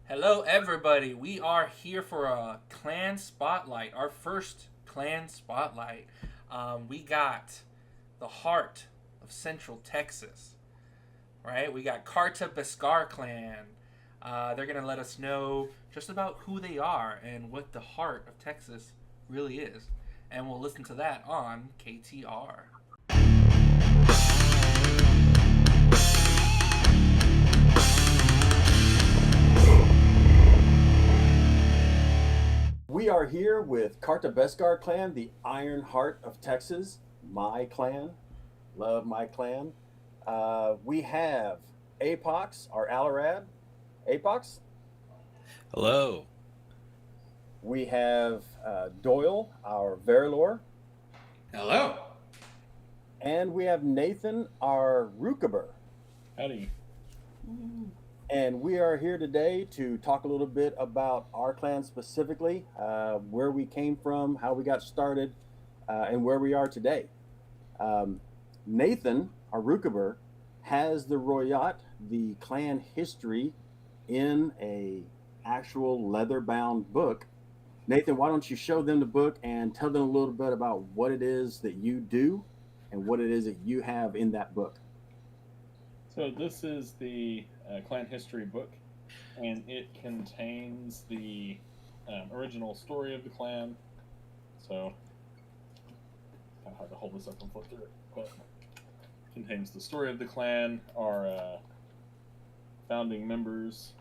Hello, everybody. We are here for a clan spotlight, our first clan spotlight. We got the heart of Central Texas, right? We got Kar'ta Beskar Clan. They're going to let us know just about who they are and what the heart of Texas really is. And we'll listen to that on KTR. We are here with Kar'ta Beskar Clan, the Iron Heart of Texas. My clan, love my clan. We have Apox, our Alarad. Apox. Hello. We have Doyle, our Verilor. Hello. And we have Nathan, our Rookaber. Howdy. And we are here today to talk a little bit about our clan specifically, where we came from, how we got started, and where we are today. Nathan, our Rookaber, has the Royat, the clan history, in a actual leather-bound book. Nathan, why don't you show them the book and tell them a little bit about what it is that you do and what it is that you have in that book. So this is the clan history book, and it contains the original story of the clan. So kind of hard to hold this up and flip through it, but contains the story of the clan, our founding members,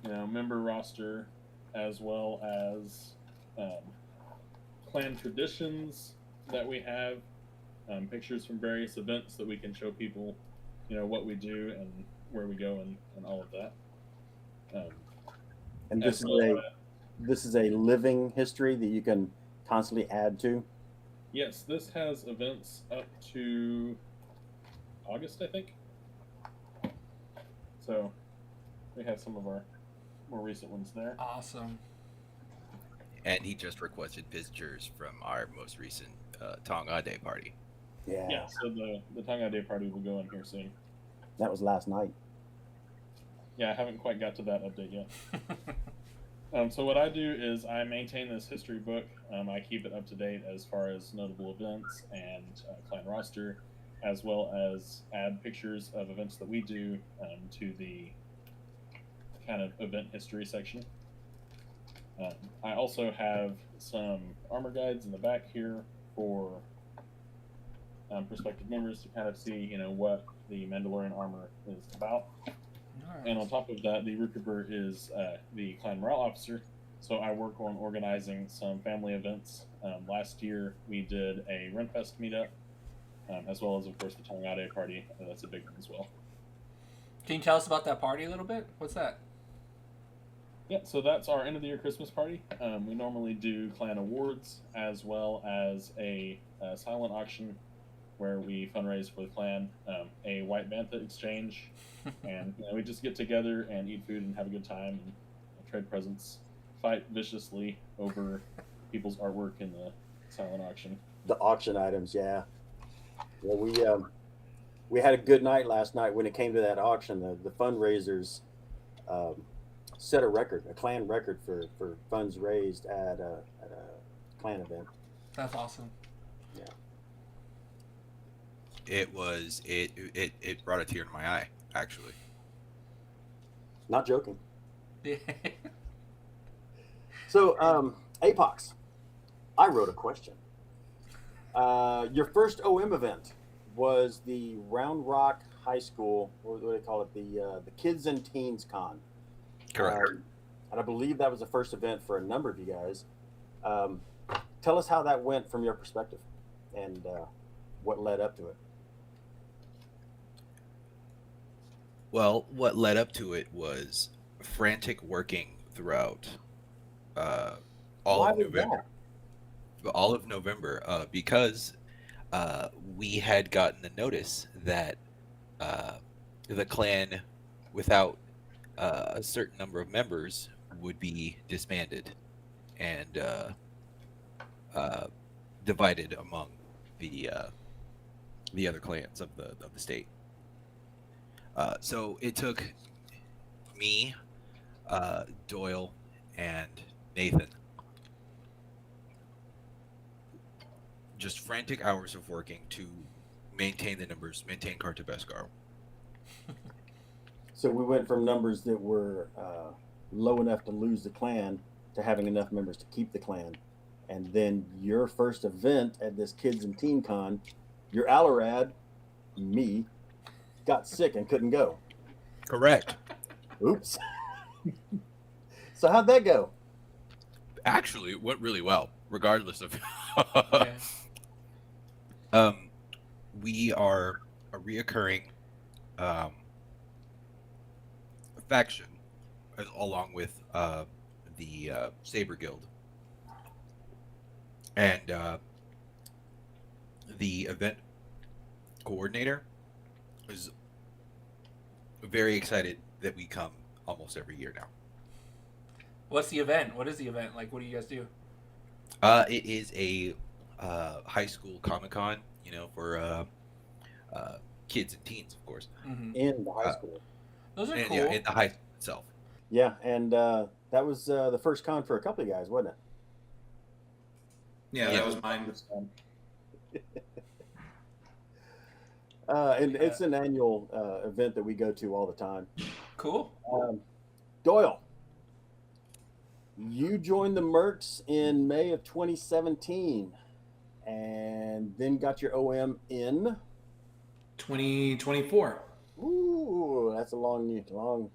member roster, as well as clan traditions that we have. Pictures from various events that we can show people, what we do and where we go and all of that. And this is a living history that you can constantly add to. Yes, this has events up to August, I think. So we have some of our more recent ones there. Awesome. And he just requested pictures from our most recent Tonga Day party. Yeah, so the Tonga Day party will go in here soon. That was last night. Yeah, I haven't quite got to that update yet. So what I do is I maintain this history book. I keep it up to date as far as notable events and clan roster, as well as add pictures of events that we do to the kind of event history section. I also have some armor guides in the back here for prospective members to kind of see, what the Mandalorian armor is about. Nice. And on top of that, the Rookaber is the clan morale officer, so I work on organizing some family events. Last year, we did a Renfest meetup, as well as, of course, the Tonga Day party. That's a big one as well. Can you tell us about that party a little bit? What's that? Yeah, so that's our end of the year Christmas party. We normally do clan awards as well as a silent auction where we fundraise for the clan, a white bantha exchange, and we just get together and eat food and have a good time and trade presents, fight viciously over people's artwork in the silent auction. The auction items, yeah. Well, we had a good night last night when it came to that auction. The fundraisers set a record, a clan record for funds raised at a clan event. That's awesome. Yeah. It brought a tear to my eye, actually. Not joking. Yeah. So, Apox, I wrote a question. Your first OM event was the Round Rock High School, what do they call it? The Kids and Teens Con. Correct. And I believe that was the first event for a number of you guys. Tell us how that went from your perspective and what led up to it. Well, what led up to it was frantic working throughout all of November. All of November, because we had gotten the notice that the clan, without a certain number of members, would be disbanded and divided among the other clans of the state. So it took me, Doyle, and Nathan. Just frantic hours of working to maintain the numbers, maintain Kar'ta Beskar. So we went from numbers that were low enough to lose the clan to having enough members to keep the clan. And then your first event at this Kids and Teen Con, your Alarad, me, got sick and couldn't go. Correct. Oops. So how'd that go? Actually, it went really well, regardless of. Yeah. We are a reoccurring faction, along with the Saber Guild, and the event coordinator is very excited that we come almost every year now. What's the event? What is the event? Like, what do you guys do? It is a high school Comic-Con, for kids and teens, of course. Mm-hmm. In the high school. Those are cool. Yeah, in the high school itself. Yeah, and that was the first con for a couple of you guys, wasn't it? Yeah, that was mine. And it's an annual event that we go to all the time. Cool. Doyle, you joined the Mercs in May of 2017 and then got your OM in 2024. Ooh, that's a long.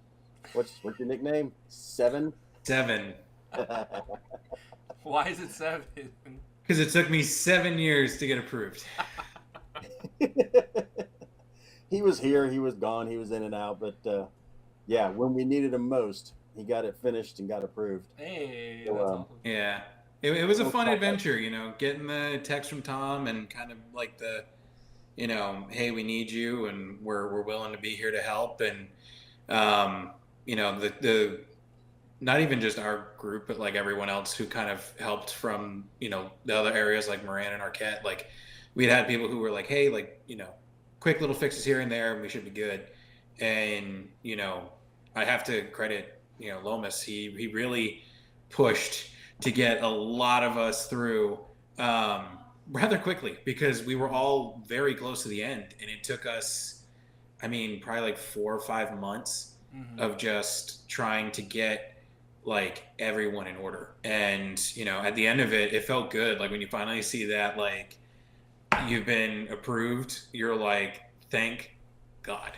What's your nickname? 7? 7. Why is it 7? Because it took me 7 years to get approved. He was here, he was gone, he was in and out, but yeah, when we needed him most, he got it finished and got approved. Hey, So, that's awesome. Yeah. It was a fun adventure, getting the text from Tom and kind of like the, hey, we need you and we're willing to be here to help. And, the not even just our group, but like everyone else who kind of helped from, the other areas like Moran and Arquette. Like we'd had people who were like, hey, like, quick little fixes here and there and we should be good. And, I have to credit, Lomas. He really pushed to get a lot of us through rather quickly because we were all very close to the end. And it took us, probably like 4 or 5 months of just trying to get like everyone in order. And, at the end of it, it felt good. Like when you finally see that, like you've been approved, you're like, thank God.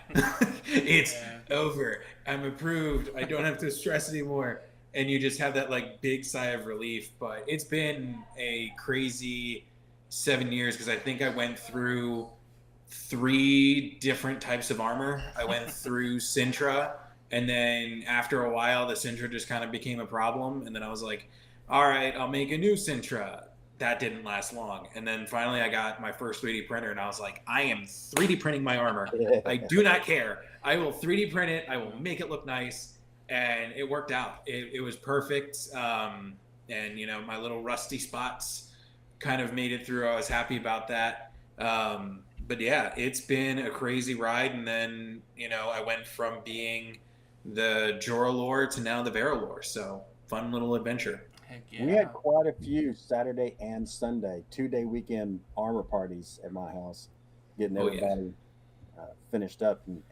It's over. I'm approved. I don't have to stress anymore. And you just have that like big sigh of relief. But it's been a crazy 7 years because I think I went through 3 different types of armor. I went through Sintra, and then after a while, the Sintra just kind of became a problem. And then I was like, all right, I'll make a new Sintra. That didn't last long. And then finally I got my first 3D printer and I was like, I am 3D printing my armor. I do not care. I will 3D print it. I will make it look nice. And it worked out. It was perfect. And, my little rusty spots kind of made it through. I was happy about that. But yeah, it's been a crazy ride. And then, I went from being the Jorah Lord to now the Vera Lord. So fun little adventure. Heck yeah. We had quite a few Saturday and Sunday 2-day weekend armor parties at my house, getting everybody finished up and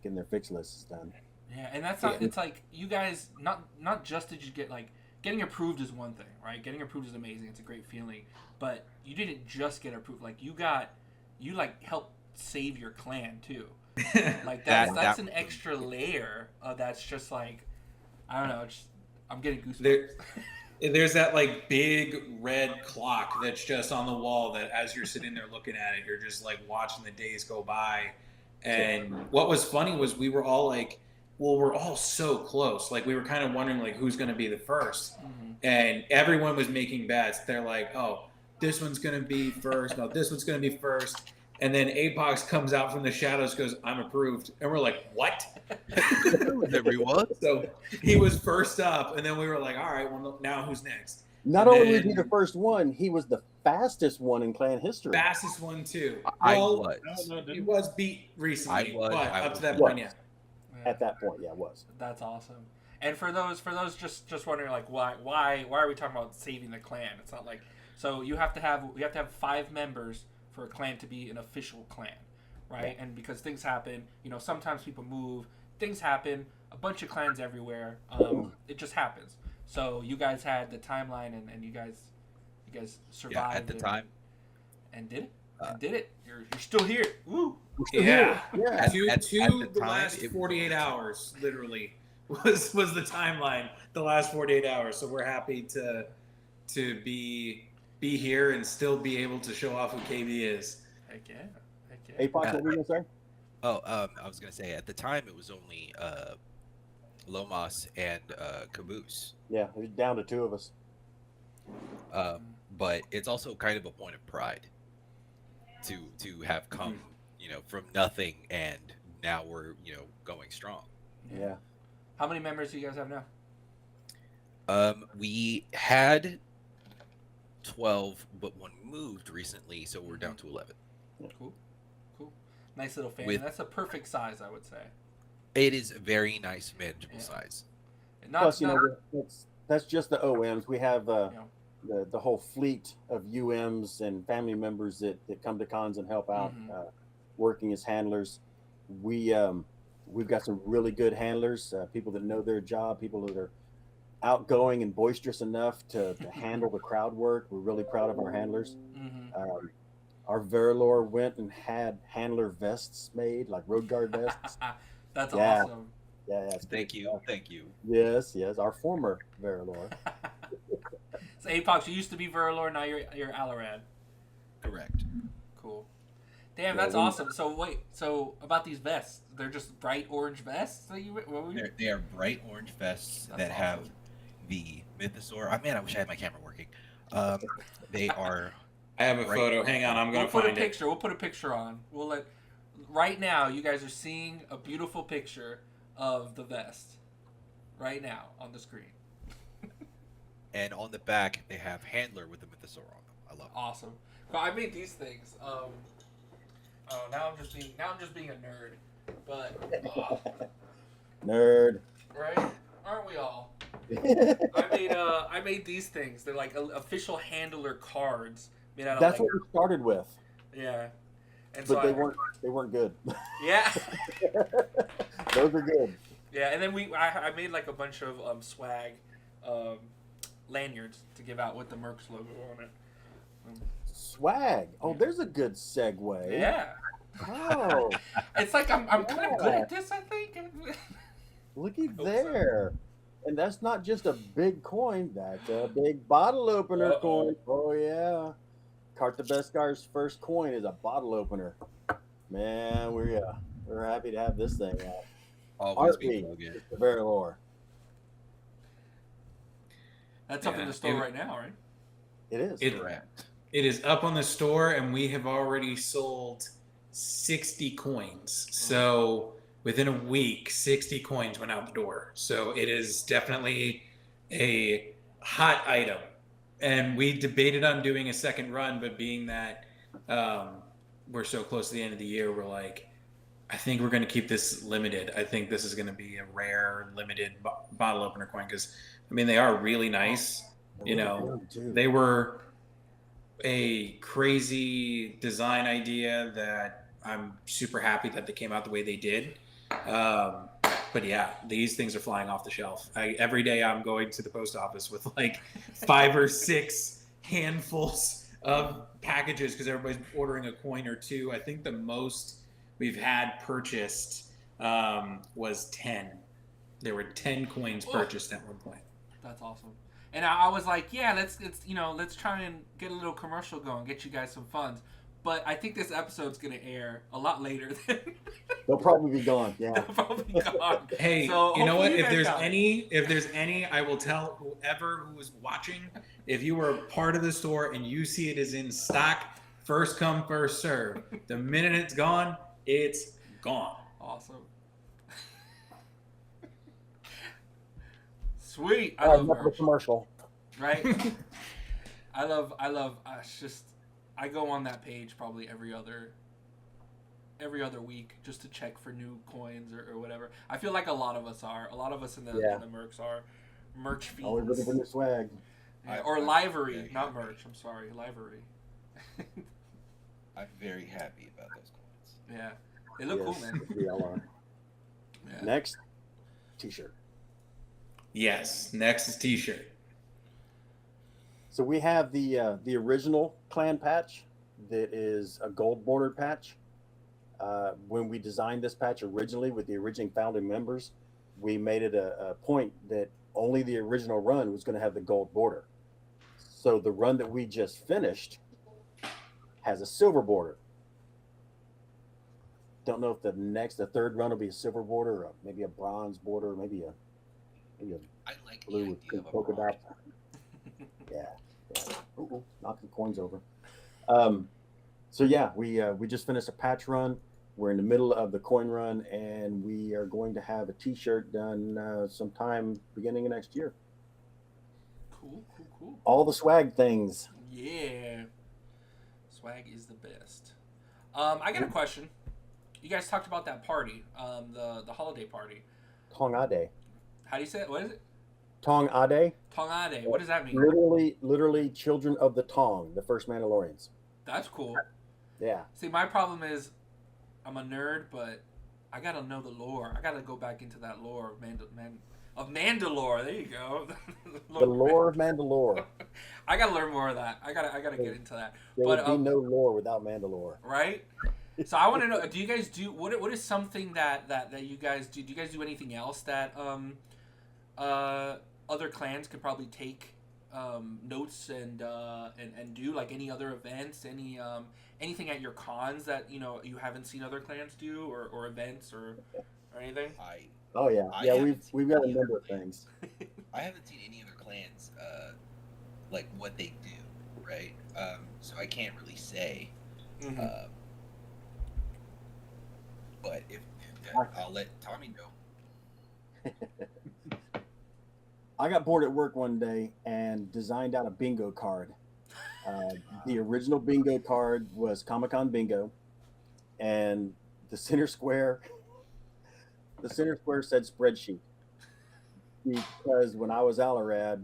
getting their fix lists done. Yeah, and that's not. It's like you guys not just did you get like getting approved is one thing, right? Getting approved is amazing. It's a great feeling, but you didn't just get approved. Like you helped save your clan too. Like that's an extra layer of that's just like I don't know. I'm getting goosebumps. There's that like big red clock that's just on the wall that as you're sitting there looking at it, you're just like watching the days go by. And what was funny was we were all like, well, we're all so close. Like we were kind of wondering like who's going to be the first. And everyone was making bets. They're like, oh, this one's going to be first. No, this one's going to be first. And then Apox comes out from the shadows, goes, I'm approved. And we're like, what? Everyone? So he was first up. And then we were like, all right, well, now who's next? Not only was he the first one, he was the fastest one in clan history. Fastest one, too. I Well, was. he was beat recently, I was up to that point, yeah. At that point, yeah, it was. That's awesome. And for those just wondering like why are we talking about saving the clan? It's not like so we have to have 5 members for a clan to be an official clan, right? And because things happen, sometimes people move, things happen, a bunch of clans everywhere. It just happens. So you guys had the timeline, and you guys survived at the time, and did it. Did it. You're still here. Woo. Yeah. At The the time, last 48 hours, literally, was the timeline. The last 48 hours. So we're happy to be here and still be able to show off who KB is. Heck yeah. Apox, what were you gonna say? I was gonna say at the time it was only Lomas and Caboose. Yeah, it was down to 2 of us. But it's also kind of a point of pride to have come, from nothing, and now we're, going strong. Yeah. How many members do you guys have now? We had 12, but one moved recently, so we're down to 11. Cool. Nice little family. That's a perfect size, I would say. It is a very nice, manageable size. Plus, that's just the OMs. We have the whole fleet of UMs and family members that come to cons and help out, working as handlers. We've got some really good handlers, people that know their job, people that are outgoing and boisterous enough to handle the crowd work. We're really proud of our handlers. Our Verilor went and had handler vests made, like road guard vests. That's awesome. Yeah. Thank you. Yes, our former Verilor. So Apox, you used to be Verilor, now you're Alorad. Correct. Cool. Damn, that's awesome. So wait, about these vests, they're just bright orange vests that They are bright orange vests that awesome. have the mythosaur. I wish I had my camera working. They are. I have a photo. Hang on, I'm gonna put find a picture. We'll put a picture on. Right now, you guys are seeing a beautiful picture of the vest. Right now on the screen. And on the back, they have handler with the mythosaur on them. I love it. Awesome. Well, I made these things. Now I'm just being a nerd. But Nerd. right? Aren't we all? I made these things. They're like official handler cards made out of. That's what we started with. Yeah. And But so they weren't good. Yeah. Those are good. Yeah, and then I made like a bunch of swag lanyards to give out with the Mercs logo on it. Swag. Oh, there's a good segue. Yeah. Oh. It's like I'm kind of good at this, I think. Looky there. And that's not just a big coin, that's a big bottle opener coin. Oh yeah. Kar'ta Beskar's first coin is a bottle opener. Man, we're happy to have this thing out. Always be good. It's the Verilor. That's up in the store right now, right? It is. It is up on the store, and we have already sold 60 coins. So within a week, 60 coins went out the door. So it is definitely a hot item. And we debated on doing a second run, but being that we're so close to the end of the year, we're like, I think we're going to keep this limited. I think this is going to be a rare, limited bottle opener coin because, they are really nice. They were a crazy design idea that I'm super happy that they came out the way they did. But yeah, these things are flying off the shelf. Every day I'm going to the post office with like 5 or 6 handfuls of packages because everybody's ordering a coin or 2. I think the most we've had purchased was 10. There were 10 coins purchased at one point. That's awesome. And I was like, yeah, let's try and get a little commercial going, get you guys some funds. But I think this episode's gonna air a lot later than they'll probably be gone. Yeah. They'll probably be gone. Hey, so you know what? If there's any, I will tell whoever who is watching. If you are part of the store and you see it is in stock, first come, first serve. The minute it's gone, it's gone. Awesome. Sweet. I love love the commercial. Right? I love it's just I go on that page probably every other every other week just to check for new coins or whatever. I feel like a lot of us are. A lot of us in the Mercs are merch fiends. Always looking for new swag. Yeah, or livery, not merch. I'm sorry, livery. I'm very happy about those coins. Yeah, they look cool, man. We all are. Yeah. Next, t-shirt. Yes, next is t-shirt. So we have the original clan patch that is a gold bordered patch. When we designed this patch originally with the original founding members, we made it a point that only the original run was going to have the gold border. So the run that we just finished has a silver border. Don't know if the third run will be a silver border or maybe a bronze border, maybe a I like blue the with idea of a polka bronze. dots. Yeah. Ooh, knocking coins over. So yeah, we just finished a patch run. We're in the middle of the coin run, and we are going to have a t-shirt done sometime beginning of next year. Cool. All the swag things. Yeah. Swag is the best. I got a question. You guys talked about that party, the holiday party. Tong Ade. How do you say it? What is it? Tong Ade. Tong Ade. What does that mean? Literally children of the Tong, the first Mandalorians. That's cool. Yeah. See, my problem is I'm a nerd, but I gotta know the lore. I gotta go back into that lore of Mandalore. There you go. The lore of Mandalore. I gotta learn more of that. I gotta get into that. There would be no lore without Mandalore. Right? So I want to know, do you guys do what is something that you guys do? Do you guys do anything else that other clans could probably take notes and do, like any other events, anything at your cons that you haven't seen other clans do, or events or anything? We've got a number of things. I haven't seen any other clans like what they do, right? So I can't really say. Mm-hmm. But if I'll let Tommy know. I got bored at work one day and designed out a bingo card. The original bingo card was Comic-Con bingo, and the center square said spreadsheet, because when I was Alarad,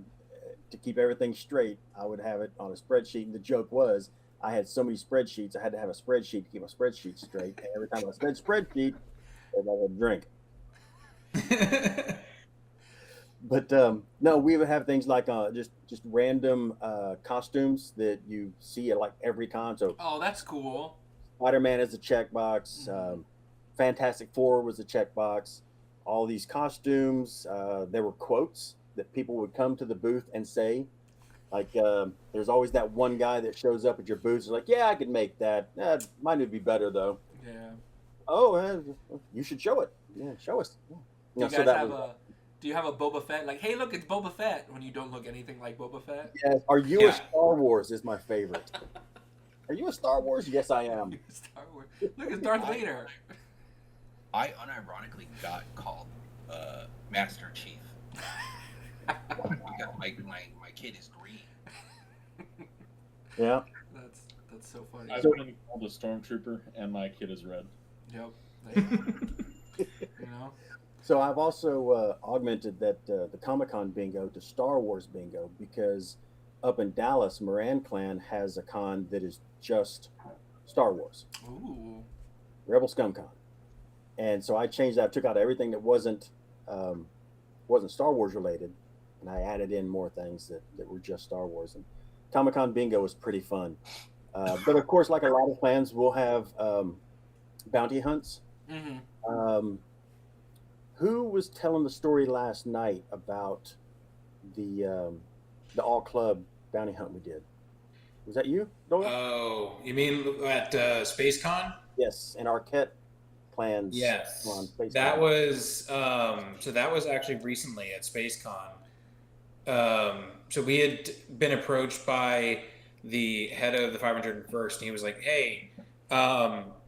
to keep everything straight, I would have it on a spreadsheet, and the joke was I had so many spreadsheets, I had to have a spreadsheet to keep my spreadsheet straight. And every time I said spreadsheet, I would drink. But no, we would have things like just random costumes that you see at like every con. So that's cool. Spider-Man is a checkbox. Mm-hmm. Fantastic Four was a checkbox. All these costumes. There were quotes that people would come to the booth and say. Like, there's always that one guy that shows up at your booth and is like, yeah, I could make that. Mine would be better, though. Yeah. Oh, you should show it. Yeah, show us. Yeah. Do you have a Boba Fett? Like, hey, look, it's Boba Fett, when you don't look anything like Boba Fett? Yes. Are you a Star Wars is my favorite. Are you a Star Wars? Yes, I am. Star Wars. Look, it's Darth Vader. I unironically got called Master Chief. Because my kid is green. Yeah. That's so funny. I've been called a stormtrooper, and my kid is red. Yep. So I've also augmented that the Comic-Con bingo to Star Wars bingo, because up in Dallas, Moran Clan has a con that is just Star Wars. Ooh. Rebel Scum Con. And so I changed that. I took out everything that wasn't Star Wars related, and I added in more things that were just Star Wars. And Comic-Con bingo was pretty fun. But of course, like a lot of clans, we'll have bounty hunts. Mm-hmm. Who was telling the story last night about the all club bounty hunt we did? Was that you, Doyle? Oh, you mean at SpaceCon? Yes, and Arquette plans. Yes, SpaceCon. that was so that was actually recently at SpaceCon. So we had been approached by the head of the 501st, and he was like, "Hey,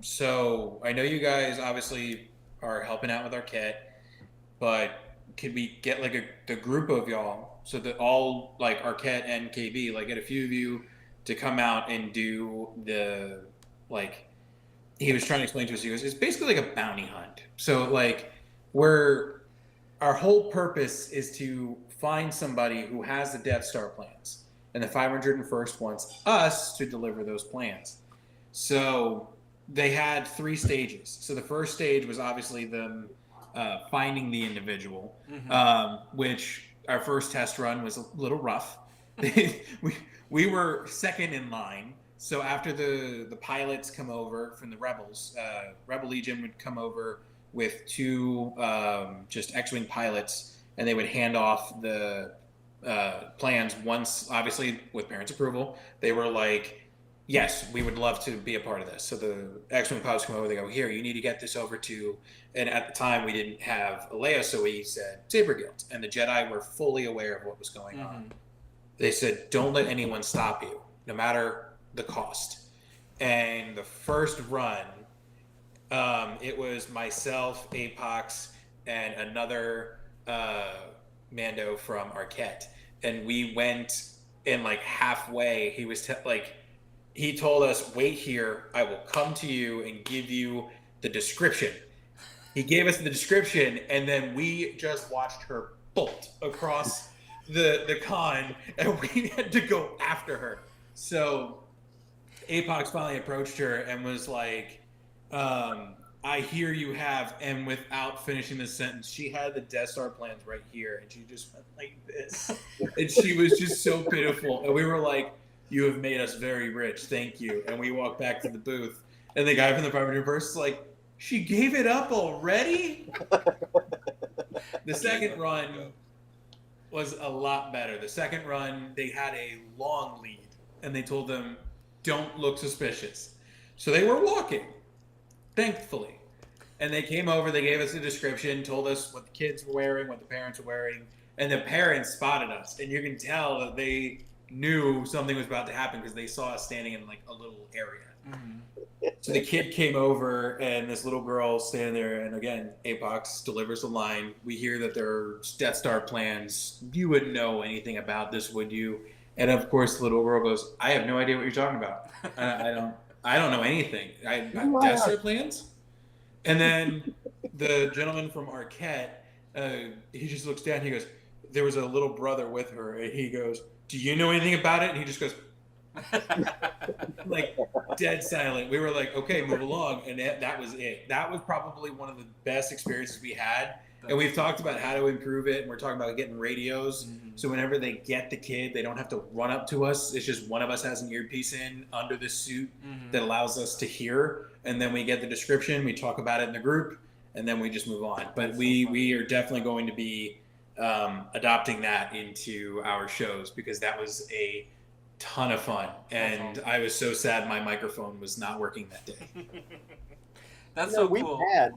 so I know you guys obviously are helping out with Arquette, but could we get like the group of y'all, so that all like Arquette and KB, like get a few of you to come out and do the like he was trying to explain to us, he goes, it's basically like a bounty hunt. So like our whole purpose is to find somebody who has the Death Star plans, and the 501st wants us to deliver those plans. So they had 3 stages. So the first stage was obviously them finding the individual, which our first test run was a little rough. we were second in line. So after the pilots come over from the Rebels, Rebel Legion would come over with 2 just X-Wing pilots, and they would hand off the plans once, obviously with parents' approval. They were like, yes, we would love to be a part of this. So the X-Wing pilots come over, they go, here, you need to get this over to, and at the time we didn't have Leia, so we said Saber Guild, and the Jedi were fully aware of what was going on. They said, don't let anyone stop you, no matter the cost. And the first run, it was myself, Apox, and another Mando from Arquette, and we went, and like halfway he was he told us, wait here, I will come to you and give you the description. He gave us the description, and then we just watched her bolt across the con, and we had to go after her. So Apox finally approached her and was like, I hear you have, and without finishing the sentence, she had the Death Star plans right here, and she just went like this. And she was just so pitiful. And we were like, you have made us very rich, thank you. And we walked back to the booth, and the guy from the 501st was like, she gave it up already? The second run was a lot better. The second run, they had a long lead, and they told them, don't look suspicious. So they were walking, thankfully. And they came over, they gave us a description, told us what the kids were wearing, what the parents were wearing, and the parents spotted us. And you can tell that they knew something was about to happen because they saw us standing in like a little area. So the kid came over, and this little girl standing there, and again, Apox delivers the line, we hear that there are Death Star plans. You wouldn't know anything about this, would you? And of course, the little girl goes, I have no idea what you're talking about. I don't know anything. Death Star plans? And then the gentleman from Arquette, he just looks down, he goes, there was a little brother with her, and he goes, do you know anything about it? And he just goes, like dead silent. We were like, okay, move along. And that was it. That was probably one of the best experiences we had. And we've talked about how to improve it, and we're talking about getting radios. So whenever they get the kid, they don't have to run up to us. It's just one of us has an earpiece in under the suit that allows us to hear. And then we get the description, we talk about it in the group, and then we just move on. But we are definitely going to be adopting that into our shows, because that was a ton of fun. And I was so sad my microphone was not working that day. That's so cool.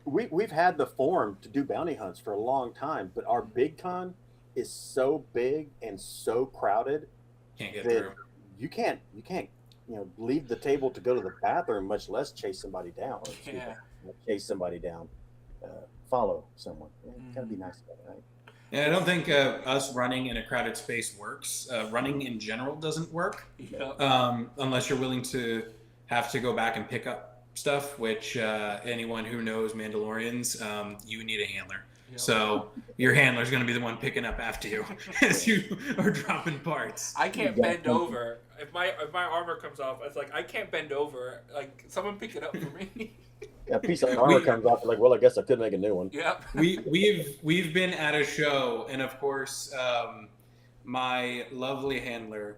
We've had the form to do bounty hunts for a long time, but our big con is so big and so crowded Can't get through. You can't leave the table to go to the bathroom, much less chase somebody down. Chase somebody down. Follow someone. Gotta be nice about it, right? Yeah, I don't think us running in a crowded space works. Running in general doesn't work, unless you're willing to have to go back and pick up stuff, which anyone who knows Mandalorians, you need a handler. So your handler's going to be the one picking up after you as you are dropping parts. I can't bend over. If my armor comes off, it's like I can't bend over. Like, someone pick it up for me. Yeah, a piece of armor comes off. Like, well, I guess I could make a new one. Yep. We've been at a show, and of course, my lovely handler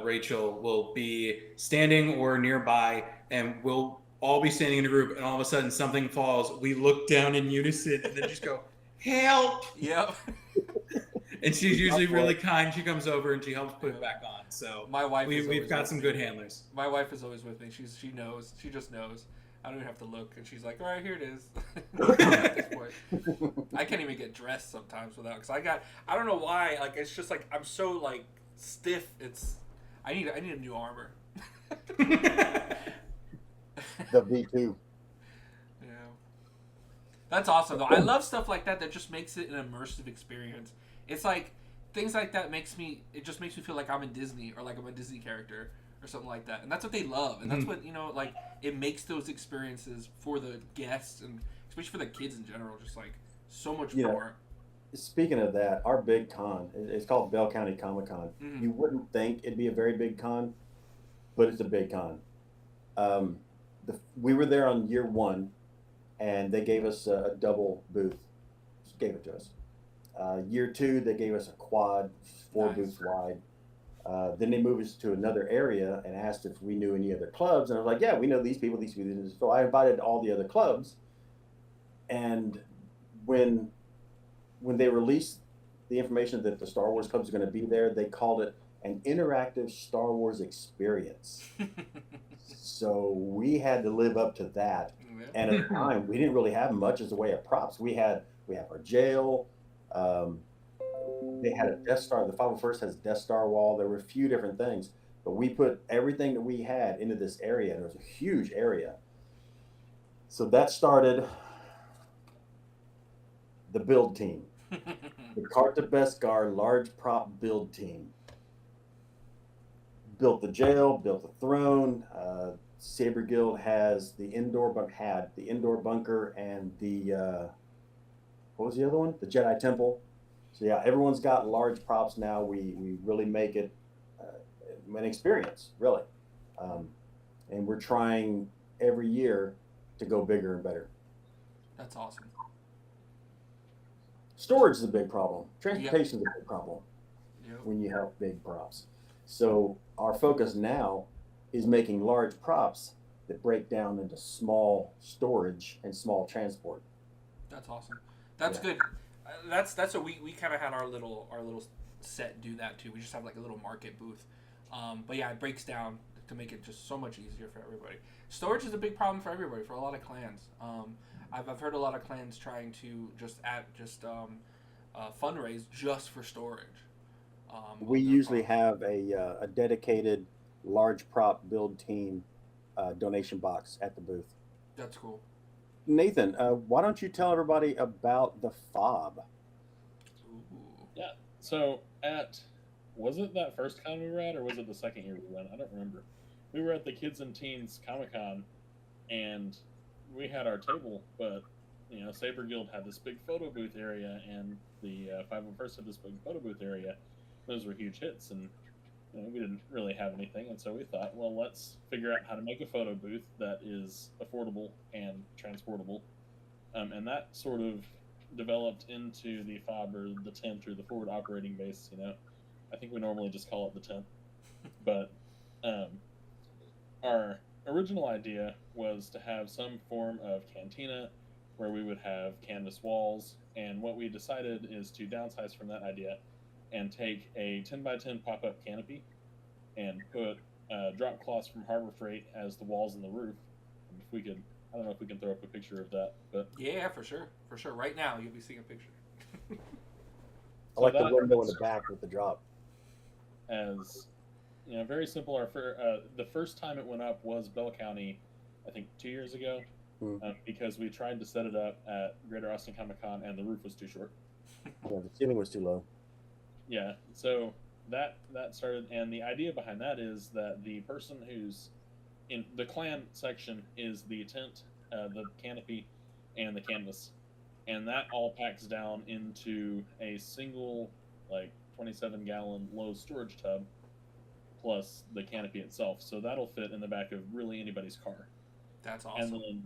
Rachel will be standing or nearby, and we'll all be standing in a group, and all of a sudden something falls. We look down in unison, and then just go, "Help!" Yep. And she's usually really kind. She comes over and she helps put it back on. So my wife, we've got some good handlers. My wife is always with me. She knows. She just knows. I don't even have to look, and she's like, "All right, here it is." At this point, I can't even get dressed sometimes without, because I don't know why. Like, it's just like I'm so like stiff. I need a new armor. The V2. Yeah. That's awesome though. I love stuff like that just makes it an immersive experience. It's like things like that makes me feel like I'm in Disney, or like I'm a Disney character, or something like that. And that's what they love. And that's what, like, it makes those experiences for the guests and especially for the kids in general, just like so much more. Speaking of that, our big con, it's called Bell County Comic Con. Mm-hmm. You wouldn't think it'd be a very big con, but it's a big con. We were there on year 1, and they gave us a double booth. Just gave it to us. Year 2, they gave us a quad, 4 booths wide. Then they moved us to another area and asked if we knew any other clubs. And I was like, yeah, we know these people, these people. So I invited all the other clubs. And when they released the information that the Star Wars clubs are going to be there, they called it an interactive Star Wars experience. So we had to live up to that. And at the time, we didn't really have much as a way of props. We have our jail. They had a Death Star. The 501st has a Death Star wall. There were a few different things, but we put everything that we had into this area, and it was a huge area. So that started the build team, the Kar'ta Beskar large prop build team. Built the jail, built the throne. Saber Guild has the indoor bunker and the what was the other one? The Jedi Temple. So yeah, everyone's got large props now. We really make it an experience, really, and we're trying every year to go bigger and better. That's awesome. Storage is a big problem. Transportation is a big problem Yep. when you have big props. So our focus now is making large props that break down into small storage and small transport. That's awesome. That's good. That's what we kind of had our little set do that too. We just have like a little market booth. But yeah, it breaks down to make it just so much easier for everybody. Storage is a big problem for everybody, for a lot of clans. I've heard a lot of clans trying to fundraise just for storage. We usually have a dedicated large prop build team donation box at the booth. That's cool. Nathan, why don't you tell everybody about the FOB? Ooh. Yeah. So was it that first con we were at, or was it the second year we went? I don't remember. We were at the Kids and Teens Comic Con, and we had our table, but Saber Guild had this big photo booth area, and the 501st had this big photo booth area. Those were huge hits, and we didn't really have anything, and so we thought, well, let's figure out how to make a photo booth that is affordable and transportable, and that sort of developed into the FOB, or the tent, or the forward operating base. I think we normally just call it the tent, but our original idea was to have some form of cantina where we would have canvas walls, and what we decided is to downsize from that idea and take a 10x10 pop-up canopy and put drop cloths from Harbor Freight as the walls and the roof. And if we could, I don't know if we can throw up a picture of that, but yeah, for sure. Right now, you'll be seeing a picture. I like the window in the back with the drop. As very simple. The first time it went up was Bell County, I think 2 years ago, because we tried to set it up at Greater Austin Comic Con and the roof was too short. Yeah, the ceiling was too low. Yeah, so that started, and the idea behind that is that the person who's in the clan section is the tent, the canopy, and the canvas, and that all packs down into a single 27-gallon low storage tub plus the canopy itself. So that'll fit in the back of really anybody's car. That's awesome. And then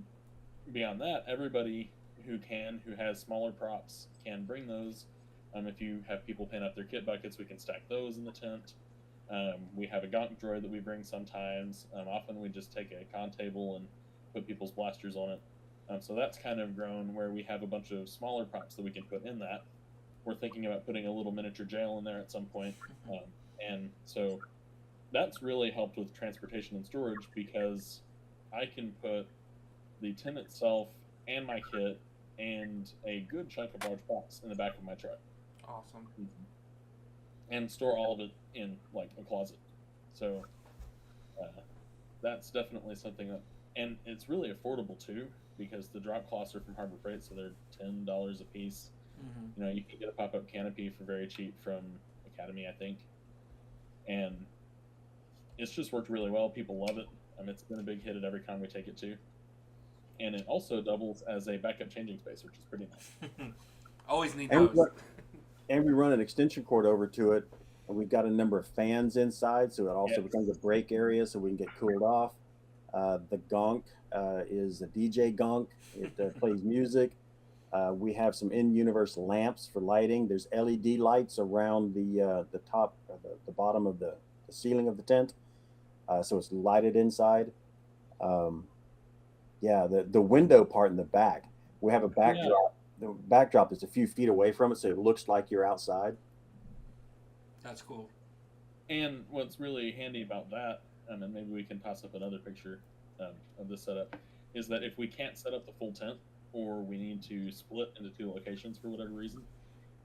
beyond that, everybody who has smaller props can bring those. If you have people paint up their kit buckets, we can stack those in the tent. We have a gonk droid that we bring sometimes. Often we just take a con table and put people's blasters on it. So that's kind of grown where we have a bunch of smaller props that we can put in that. We're thinking about putting a little miniature jail in there at some point. And so that's really helped with transportation and storage, because I can put the tent itself and my kit and a good chunk of large props in the back of my truck. Awesome. And store all of it in a closet. So that's definitely something that, and it's really affordable too, because the drop cloths are from Harbor Freight, so they're $10 a piece. Mm-hmm. You can get a pop-up canopy for very cheap from Academy, I think. And it's just worked really well. People love it. It's been a big hit at every con we take it to. And it also doubles as a backup changing space, which is pretty nice. Always need And those. and we run an extension cord over to it, and we've got a number of fans inside, so it also Yes. becomes a break area so we can get cooled off. The gonk is a DJ gonk. It plays music. We have some in-universe lamps for lighting. There's LED lights around the top, the bottom of the ceiling of the tent, so it's lighted inside. The window part in the back, we have a backdrop. Yeah. The backdrop is a few feet away from it, so it looks like you're outside. That's cool. And what's really handy about that, and maybe we can toss up another picture of this setup, is that if we can't set up the full tent, or we need to split into two locations for whatever reason,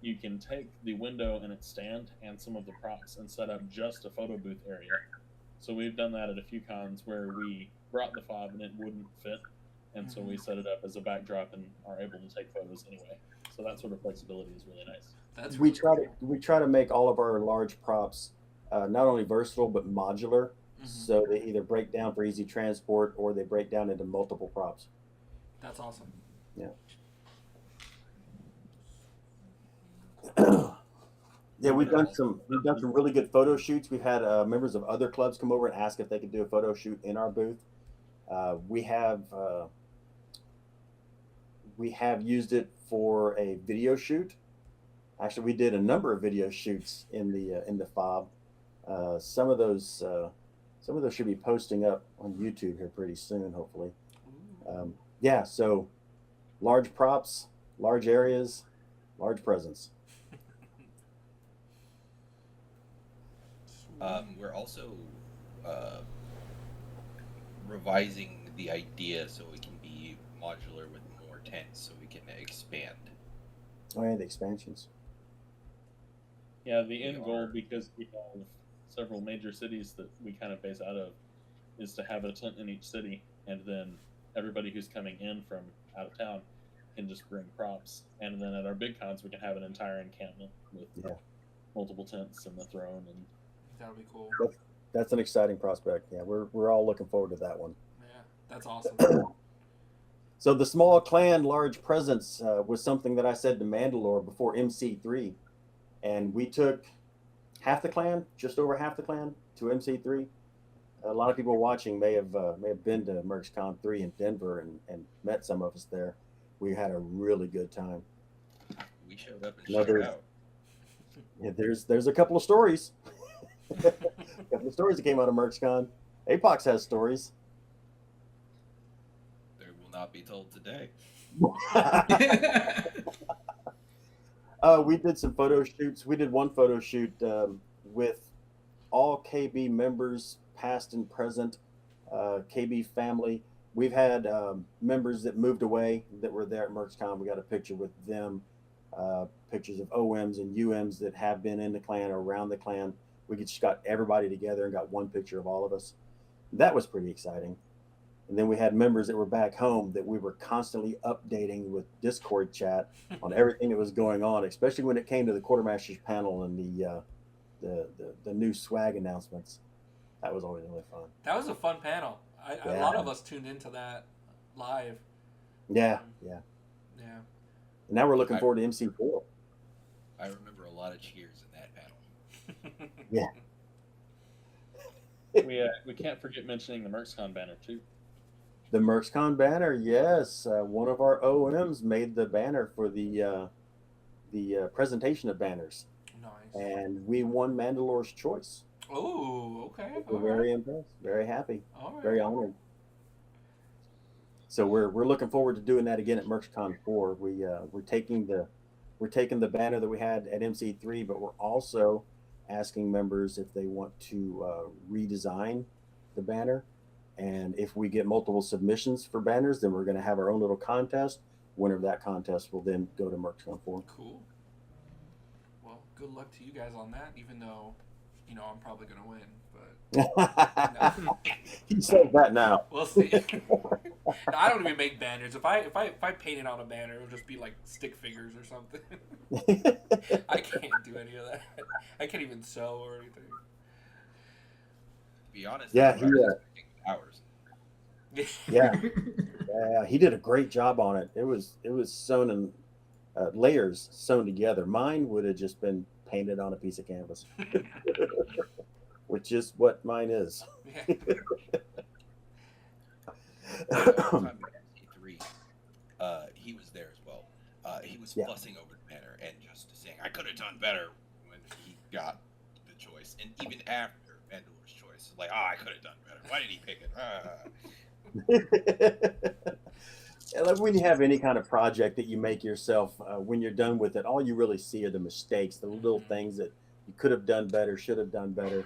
you can take the window and its stand and some of the props and set up just a photo booth area. So we've done that at a few cons where we brought the fob and it wouldn't fit, and so we set it up as a backdrop and are able to take photos anyway. So that sort of flexibility is really nice. We try to make all of our large props not only versatile but modular, so they either break down for easy transport or they break down into multiple props. That's awesome. Yeah. Yeah, we've done some really good photo shoots. We've had members of other clubs come over and ask if they could do a photo shoot in our booth. We have used it for a video shoot. Actually, we did a number of video shoots in the fob. Some of those should be posting up on YouTube here pretty soon, hopefully. So large props, large areas, large presence. We're also revising the idea so it can be modular with more tents, so we can expand. Oh yeah, the expansions. Yeah, the end goal, because we have several major cities that we kind of base out of, is to have a tent in each city, and then everybody who's coming in from out of town can just bring props. And then at our big cons, we can have an entire encampment with multiple tents and the throne. And that'll be cool. That's an exciting prospect. Yeah, we're all looking forward to that one. Yeah, that's awesome. So the small clan, large presence was something that I said to Mandalore before MC3, and we took half the clan, just over half the clan, to MC3. A lot of people watching may have been to MercsCon 3 in Denver and met some of us there. We had a really good time. We showed up and showed out. Yeah, there's a couple of stories. A couple of stories that came out of MercsCon. Apox has stories. They will not be told today. We did some photo shoots. We did one photo shoot with all KB members, past and present, KB family. We've had members that moved away that were there at MercsCon. We got a picture with them, pictures of OMs and UMs that have been in the clan or around the clan. We just got everybody together and got one picture of all of us. That was pretty exciting. And then we had members that were back home that we were constantly updating with Discord chat on everything that was going on, especially when it came to the Quartermasters panel and the new swag announcements. That was always really fun. That was a fun panel. A lot of us tuned into that live. Yeah. Yeah. And now we're looking forward to MC4. I remember a lot of cheers in that panel. Yeah. we can't forget mentioning the MercsCon banner too. The MercsCon banner, yes. One of our OMs made the banner for the presentation of banners. Nice. And we won Mandalore's choice. Oh, okay. We're very impressed, very happy, All right. very honored. So we're looking forward to doing that again at MercsCon 4. We're taking the banner that we had at MC3, but we're also asking members if they want to redesign the banner. And if we get multiple submissions for banners, then we're going to have our own little contest. Winner of that contest will then go to MercsCon 4. Cool. Well, good luck to you guys on that, even though, I'm probably going to win. But He said that now. We'll see. No, I don't even make banners. If I painted on a banner, it would just be like stick figures or something. I can't do any of that. I can't even sew or anything. be honest. Yeah, Hours. yeah, he did a great job on it. It was sewn in layers sewn together. Mine would have just been painted on a piece of canvas, which is what mine is. Yeah. MC3, he was there as well. He was fussing over the banner and just saying, "I could have done better" when he got the choice, and even after Mandalor's choice, like, I could have done better. Why did he pick it? Like when you have any kind of project that you make yourself, when you're done with it, all you really see are the mistakes, the little things that you could have done better, should have done better.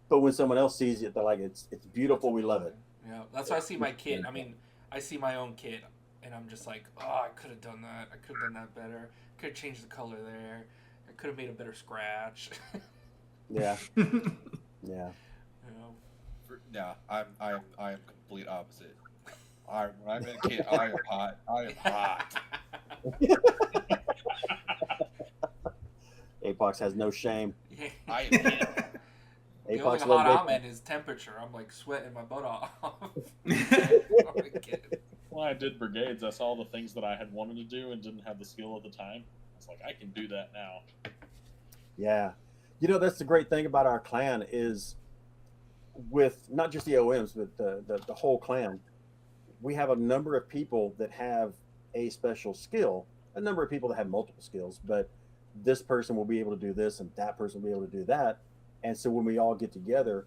But when someone else sees it, they're like, it's beautiful, we love it. Yeah, that's why I see my kit. I mean, I see my own kit, and I'm just like, oh, I could have done that. I could have done that better. Could have changed the color there. I could have made a better scratch. Yeah. Yeah. You know? No, I am complete opposite. When I'm in a kit, I am hot. I am hot. Apox has no shame. Yeah. I am heated. The only hot I'm in is temperature. I'm like sweating my butt off. When I did brigades, I saw the things that I had wanted to do and didn't have the skill at the time. I was like, I can do that now. Yeah. You know, that's the great thing about our clan is with not just the OMs, but the whole clan, we have a number of people that have a special skill, a number of people that have multiple skills, but this person will be able to do this and that person will be able to do that. And so when we all get together,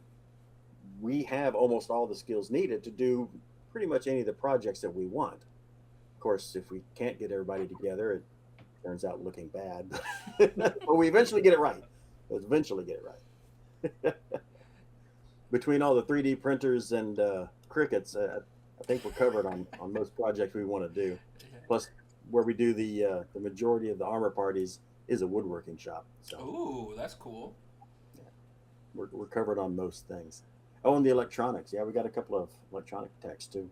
we have almost all the skills needed to do pretty much any of the projects that we want. Of course, if we can't get everybody together, it turns out looking bad. But we eventually get it right. Between all the 3D printers and crickets, I think we're covered on most projects we want to do. Plus, where we do the majority of the armor parties is a woodworking shop. So, ooh, that's cool. We're covered on most things. Oh, and the electronics. Yeah, we got a couple of electronic techs too.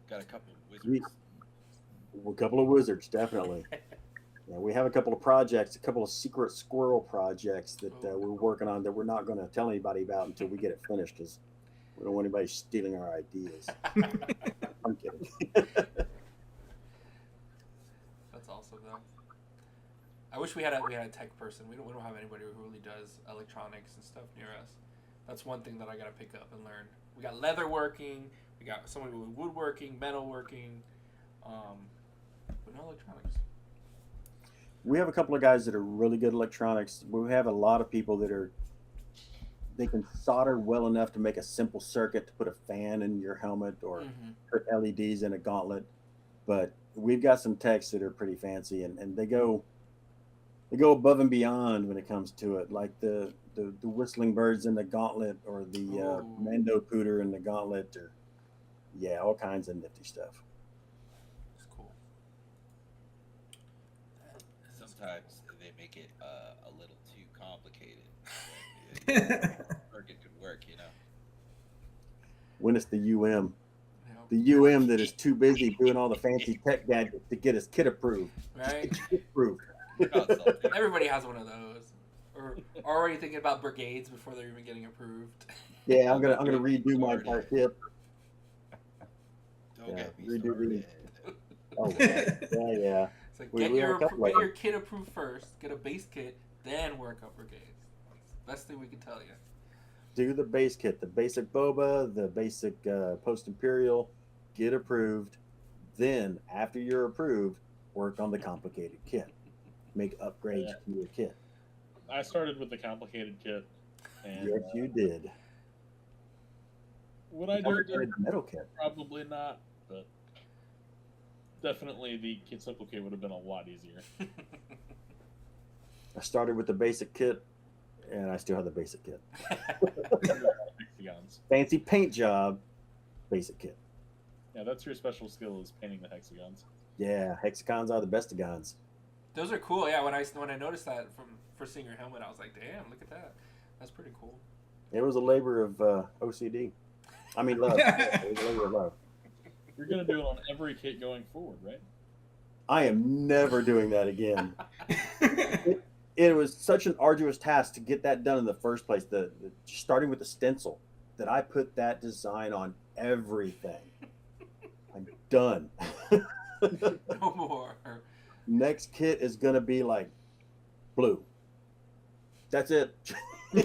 Got a couple of wizards. A couple of wizards, definitely. Yeah, we have a couple of projects, a couple of secret squirrel projects that we're working on that we're not going to tell anybody about until we get it finished because we don't want anybody stealing our ideas. I'm kidding. That's awesome, though. I wish we had a tech person. We don't have anybody who really does electronics and stuff near us. That's one thing that I gotta pick up and learn. We got leather working. We got somebody with woodworking, metal working, but no electronics. We have a couple of guys that are really good at electronics. We have a lot of people that they can solder well enough to make a simple circuit to put a fan in your helmet or put LEDs in a gauntlet. But we've got some techs that are pretty fancy and they go above and beyond when it comes to it, like the whistling birds in the gauntlet or the Mando Pooter in the gauntlet, or all kinds of nifty stuff. That's cool. Sometimes they make it a little too complicated. Circuit could work, you know. When it's the UM. The UM that is too busy doing all the fancy tech gadgets to get his kit approved. Right. Approved. Everybody has one of those, or already thinking about brigades before they're even getting approved. Yeah, I'm gonna redo my kit. Don't get me redo started. Oh yeah. It's like get your kit approved first, get a base kit, then work up brigades. Best thing we can tell you. Do the base kit, the basic boba, the basic post imperial, get approved. Then after you're approved, work on the complicated kit. Make upgrades to your kit. I started with the complicated kit. And, yes, you did. Would I do the metal kit? Probably not, but definitely the Kit Simple kit would have been a lot easier. I started with the basic kit, and I still have the basic kit. Fancy paint job, basic kit. Yeah, that's your special skill is painting the hexagons. Yeah, hexagons are the bestagons. Those are cool. Yeah, when I noticed that from first seeing your helmet, I was like, damn, look at that. That's pretty cool. It was a labor of OCD. I mean, love. It was a labor of love. You're going to do it on every kit going forward, right? I am never doing that again. It was such an arduous task to get that done in the first place. The starting with the stencil. that I put that design on everything. I'm done. No more. Next kit is gonna be like blue. That's it. Blue.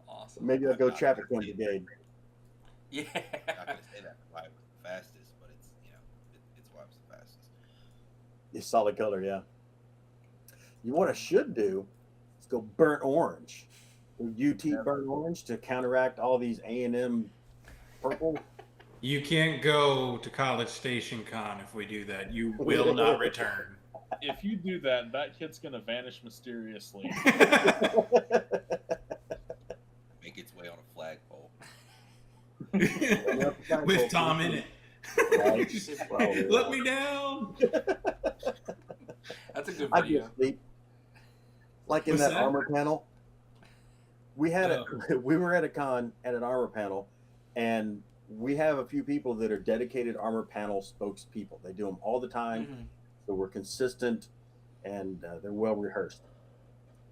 Awesome. Maybe I'll go traffic cone brigade. Yeah. I'm not gonna say that why it was the fastest, but it's it's why it was the fastest. It's solid color, yeah. You what I should do is go burnt orange. UT burnt orange to counteract all these A&M purple. You can't go to College Station Con if we do that. You will not return. If you do that, that kid's gonna vanish mysteriously. Make its way on a flagpole. With Tom in it. Let me down. That's a good I video. just sleep. Like in What's that that? armor panel. We had we were at a con at an armor panel, and we have a few people that are dedicated armor panel spokespeople. They do them all the time, Mhm. so we're consistent, and they're well rehearsed.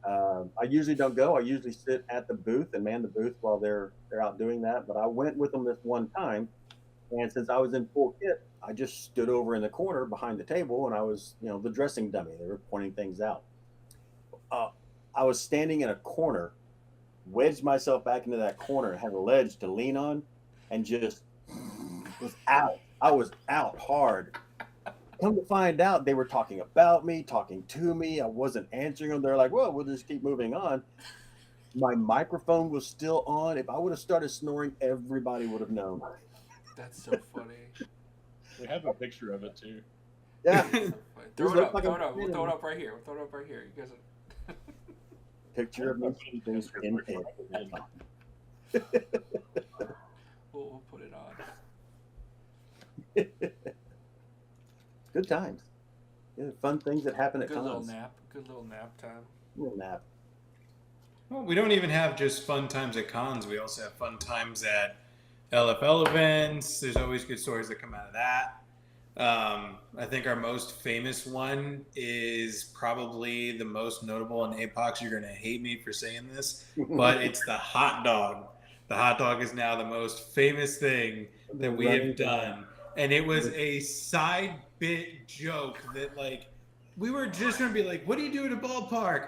I usually don't go. I usually sit at the booth and man the booth while they're out doing that. But I went with them this one time, and since I was in full kit, I just stood over in the corner behind the table, and I was, the dressing dummy. They were pointing things out. I was standing in a corner, wedged myself back into that corner, and had a ledge to lean on, and just was out. I was out hard. Come to find out, they were talking about me, talking to me. I wasn't answering them. They're like, well, we'll just keep moving on. My microphone was still on. If I would have started snoring, everybody would have known. That's so funny. We have a picture of it too. Yeah. Throw it up. Throw it up. We'll throw it up right here. We'll throw it up right here. You guys. Picture of me sleeping in bed. We'll put it on. Good times. Yeah, fun things that happen at Good little cons. nap. Good little nap time. Little nap. Well, we don't even have just fun times at cons. We also have fun times at LFL events. There's always good stories that come out of that. I think our most famous one is probably the most notable, and Apox, you're going to hate me for saying this, but it's the hot dog. The hot dog is now the most famous thing that we have done. And it was a side bit joke that, like, we were just going to be like, what do you do at a ballpark?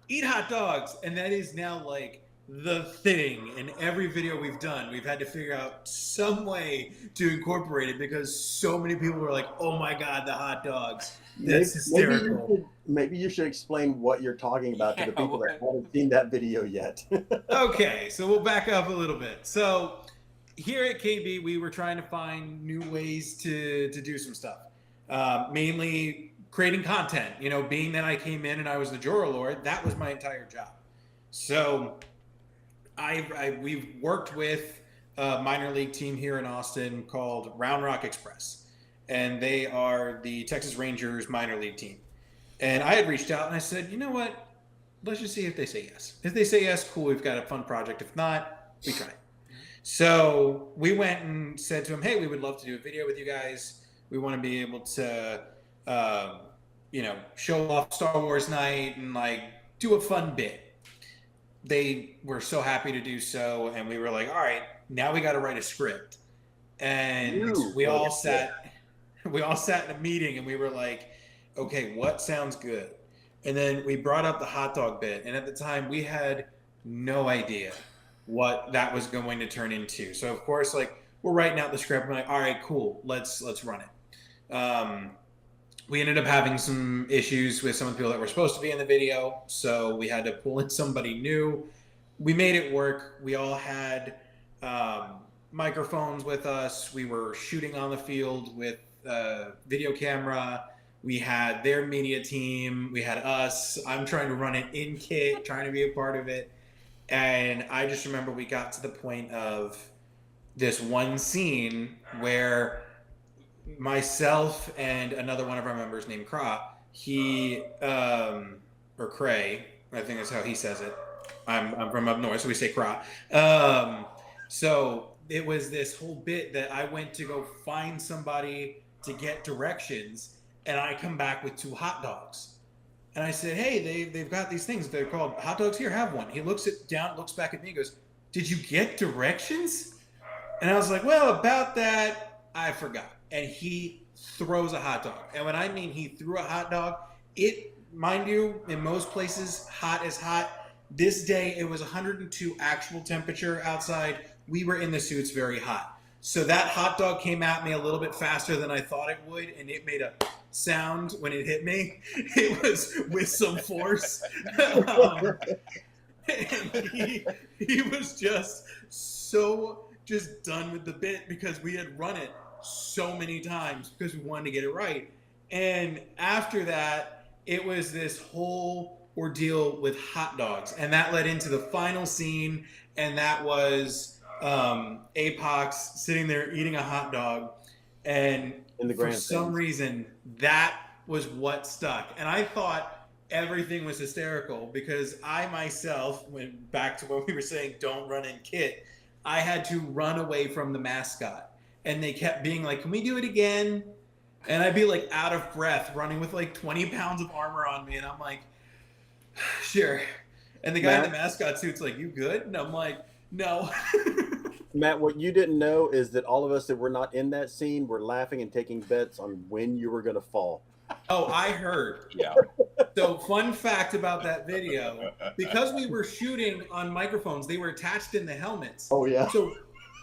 Eat hot dogs. And that is now, like, the thing. In every video we've done, we've had to figure out some way to incorporate it because so many people were like, oh my God, the hot dogs. That's hysterical. Maybe you should explain what you're talking about to the people that haven't seen that video yet. Okay, so we'll back up a little bit. So here at KB, we were trying to find new ways to do some stuff. Mainly creating content. Being that I came in and I was the Jora Lord, that was my entire job. So we've worked with a minor league team here in Austin called Round Rock Express, and they are the Texas Rangers minor league team. And I had reached out and I said, you know what? Let's just see if they say yes. If they say yes, cool, we've got a fun project. If not, we try. So we went and said to them, hey, we would love to do a video with you guys. We want to be able to, show off Star Wars night and do a fun bit. They were so happy to do so, and we were like, all right, now we got to write a script. And we all sat in a meeting and we were like, okay, what sounds good? And then we brought up the hot dog bit, and at the time we had no idea what that was going to turn into. So of course, we're writing out the script. We're like, all right, cool, let's run it. We ended up having some issues with some of the people that were supposed to be in the video, so we had to pull in somebody new. We made it work. We all had microphones with us. We were shooting on the field with video camera. We had their media team. We had us. I'm trying to run it in kit, trying to be a part of it. And I just remember we got to the point of this one scene where myself and another one of our members named Kra, or Cray, I think that's how he says it. I'm from up north, so we say Kra. So it was this whole bit that I went to go find somebody to get directions, and I come back with 2 hot dogs. And I said, hey, they've got these things. They're called hot dogs. Here, have one. He looks back at me and goes, did you get directions? And I was like, well, about that, I forgot. And he throws a hot dog. And when I mean he threw a hot dog, mind you, in most places, hot is hot. This day, it was 102 actual temperature outside. We were in the suits very hot. So that hot dog came at me a little bit faster than I thought it would, and it made a sound when it hit me. It was with some force. And he was just so done with the bit because we had run it so many times because we wanted to get it right. And after that, it was this whole ordeal with hot dogs, and that led into the final scene, and that was Apox sitting there eating a hot dog, and for some reason that was what stuck. And I thought everything was hysterical because I myself went back to what we were saying, don't run in kit. I had to run away from the mascot, and they kept being like, can we do it again? And I'd be like out of breath running with like 20 pounds of armor on me, and I'm like, sure. And the guy in the mascot suit's like, you good? And I'm like, no. Matt, what you didn't know is that all of us that were not in that scene were laughing and taking bets on when you were going to fall. Oh, I heard. Yeah. So fun fact about that video, because we were shooting on microphones, they were attached in the helmets. Oh, yeah. So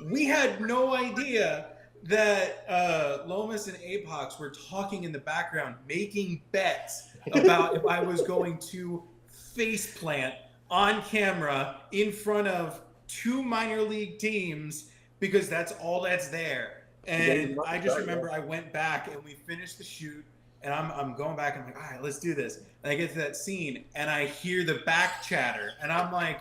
we had no idea that Lomas and Apox were talking in the background, making bets about if I was going to face plant on camera in front of 2 minor league teams because that's all that's there. And I just remember I went back and we finished the shoot, and I'm going back and I'm like, all right, let's do this. And I get to that scene and I hear the back chatter, and I'm like,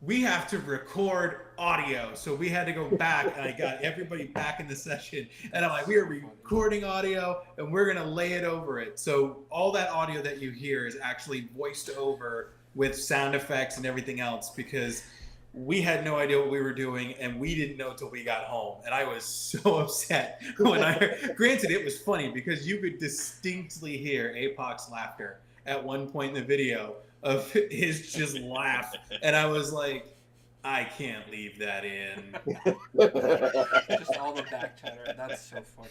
we have to record audio. So we had to go back, and I got everybody back in the session, and I'm like, we are recording audio and we're going to lay it over it. So all that audio that you hear is actually voiced over with sound effects and everything else because we had no idea what we were doing, and we didn't know till we got home. And I was so upset when I heard. Granted, it was funny because you could distinctly hear Apoc's laughter at one point in the video of his just laugh. And I was like, I can't leave that in. Just all the back chatter. That's so funny.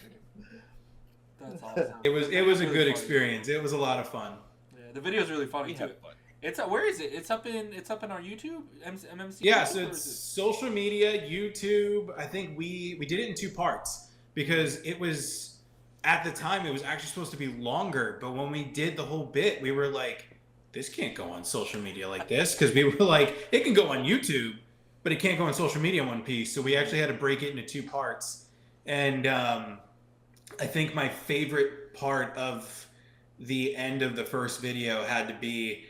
That's awesome. It was really a good experience. It was a lot of fun. Yeah, the video is really funny too. It's where is it? It's up in our YouTube, MMC. Yeah, so it's social media, YouTube. I think we did it in 2 parts because it was at the time it was actually supposed to be longer. But when we did the whole bit, we were like, this can't go on social media like this because we were like, it can go on YouTube, but it can't go on social media in one piece. So we actually had to break it into 2 parts. And I think my favorite part of the end of the first video had to be.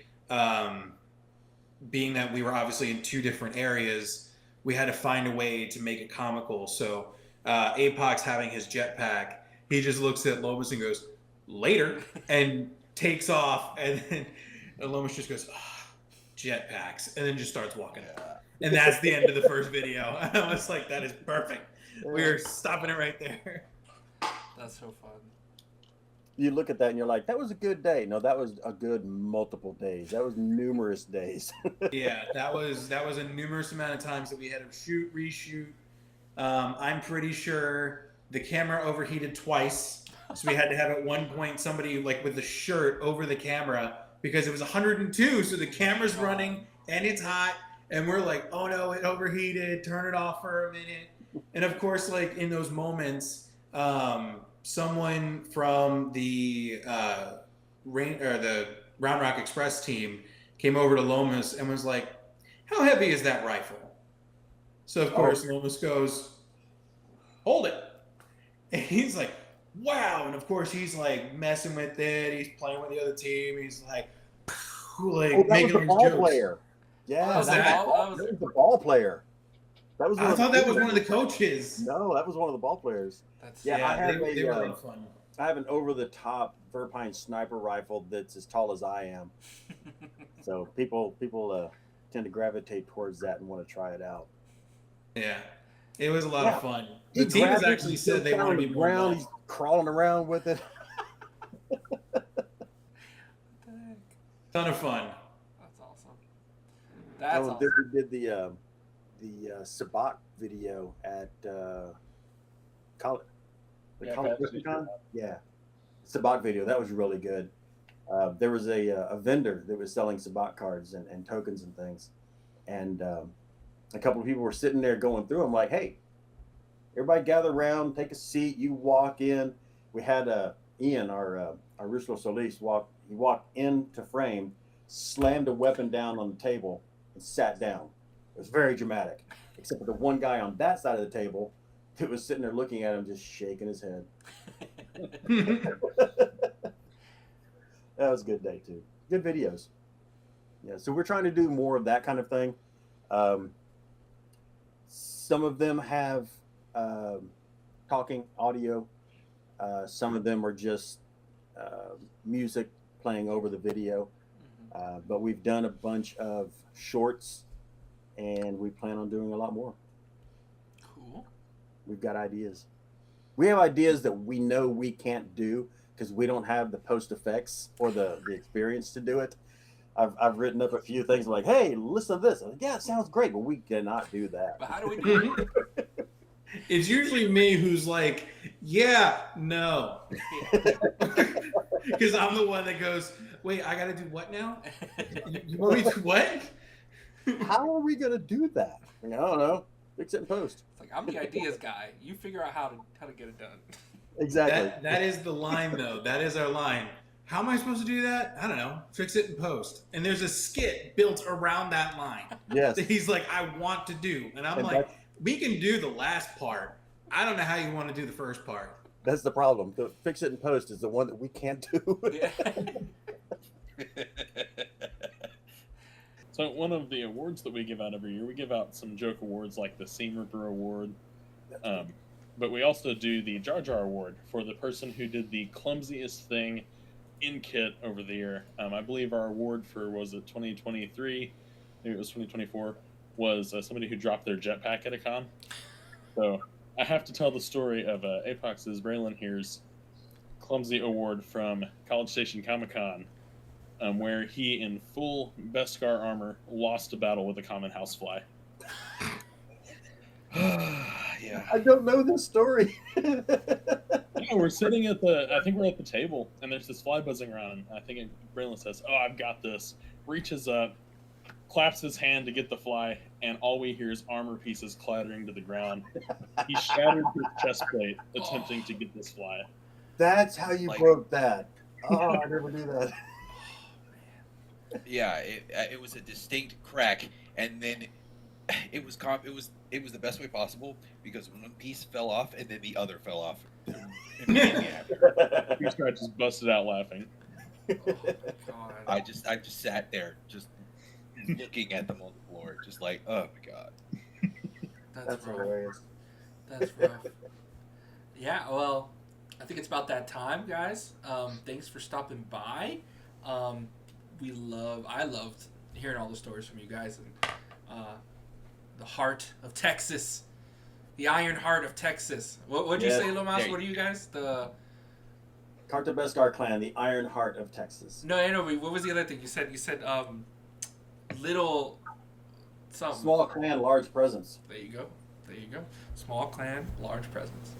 Being that we were obviously in 2 different areas, we had to find a way to make it comical. So Apox having his jetpack, he just looks at Lomas and goes, later, and takes off. And then Lomas just goes, jetpacks, and then just starts walking out. And that's the end of the first video. And I was like, that is perfect. We're stopping it right there. That's so fun. You look at that and you're like, that was a good day. No, that was a good multiple days. That was numerous days. Yeah, that was a numerous amount of times that we had to shoot, reshoot. I'm pretty sure the camera overheated twice. So we had to have at one point somebody like with the shirt over the camera because it was 102. So the camera's running and it's hot. And we're like, oh no, it overheated. Turn it off for a minute. And of course, like in those moments, someone from the Round Rock Express team came over to Lomas and was like, how heavy is that rifle? So of course Lomas goes, hold it. And he's like, wow. And of course he's like messing with it. He's playing with the other team. He's like making these jokes. Player. Yeah, that was the ball player. That was. I thought that was one of the coaches. No, that was one of the ball players. They were a lot fun. I have an over-the-top Verpine sniper rifle that's as tall as I am. So people tend to gravitate towards that and want to try it out. Yeah, it was a lot of fun. The team has actually said they want to be more. He's crawling around with it. Ton of fun. That's awesome. That's awesome. We did the Sabak video at college. Yeah, Sabak video, that was really good. There was a vendor that was selling Sabak cards and tokens and things, and a couple of people were sitting there going through them. Like, hey, everybody gather around, take a seat. You walk in. We had Ian, our Ruslo Solis, He walked into frame, slammed a weapon down on the table, and sat down. It was very dramatic, except for the one guy on that side of the table that was sitting there looking at him, just shaking his head. That was a good day too. Good videos. Yeah, so we're trying to do more of that kind of thing. Some of them have talking audio. Some of them are just music playing over the video. But we've done a bunch of shorts, and we plan on doing a lot more. Cool. We've got ideas. We have ideas that we know we can't do because we don't have the post effects or the experience to do it. I've written up a few things like, hey, listen to this. I'm like, yeah, it sounds great, but we cannot do that. But how do we do it? It's usually me who's like, yeah, no. Because I'm the one that goes, wait, I got to do what now? You want me to what? How are we going to do that? I don't know. Fix it in post. It's like, I'm the ideas guy. You figure out how to get it done. Exactly. That is the line, though. That is our line. How am I supposed to do that? I don't know. Fix it in post. And there's a skit built around that line. Yes. That he's like, I want to do. And I'm like, we can do the last part. I don't know how you want to do the first part. That's the problem. The fix it in post is the one that we can't do. Yeah. So one of the awards that we give out every year, we give out some joke awards like the Seam Ripper Award. But we also do the Jar Jar Award for the person who did the clumsiest thing in kit over the year. I believe our award for, was it 2023? Maybe it was 2024, was somebody who dropped their jetpack at a con. So I have to tell the story of Apox's Braylon here's clumsy award from College Station Comic-Con, where he, in full Beskar armor, lost a battle with a common housefly. Yeah. I don't know this story. Yeah, we're sitting at I think we're at the table, and there's this fly buzzing around. I think Braylon says, "Oh, I've got this." Reaches up, claps his hand to get the fly, and all we hear is armor pieces clattering to the ground. He shattered his chest plate attempting to get this fly. That's how you broke that. Oh, I never knew that. Yeah, it was a distinct crack, and then it was the best way possible because one piece fell off and then the other fell off immediately after. He just busted out laughing. Oh, God. I just sat there just looking at them on the floor, just like, oh my God. That's rough. hilarious. That's rough. Yeah, well, I think it's about that time, guys. Thanks for stopping by. I loved hearing all the stories from you guys and the heart of Texas, the Iron Heart of Texas. What'd you say, Lil Mouse? What are you guys? The Kar'ta Beskar Clan, the Iron Heart of Texas. No. What was the other thing you said? You said little something. Small clan, large presence. There you go. Small clan, large presence.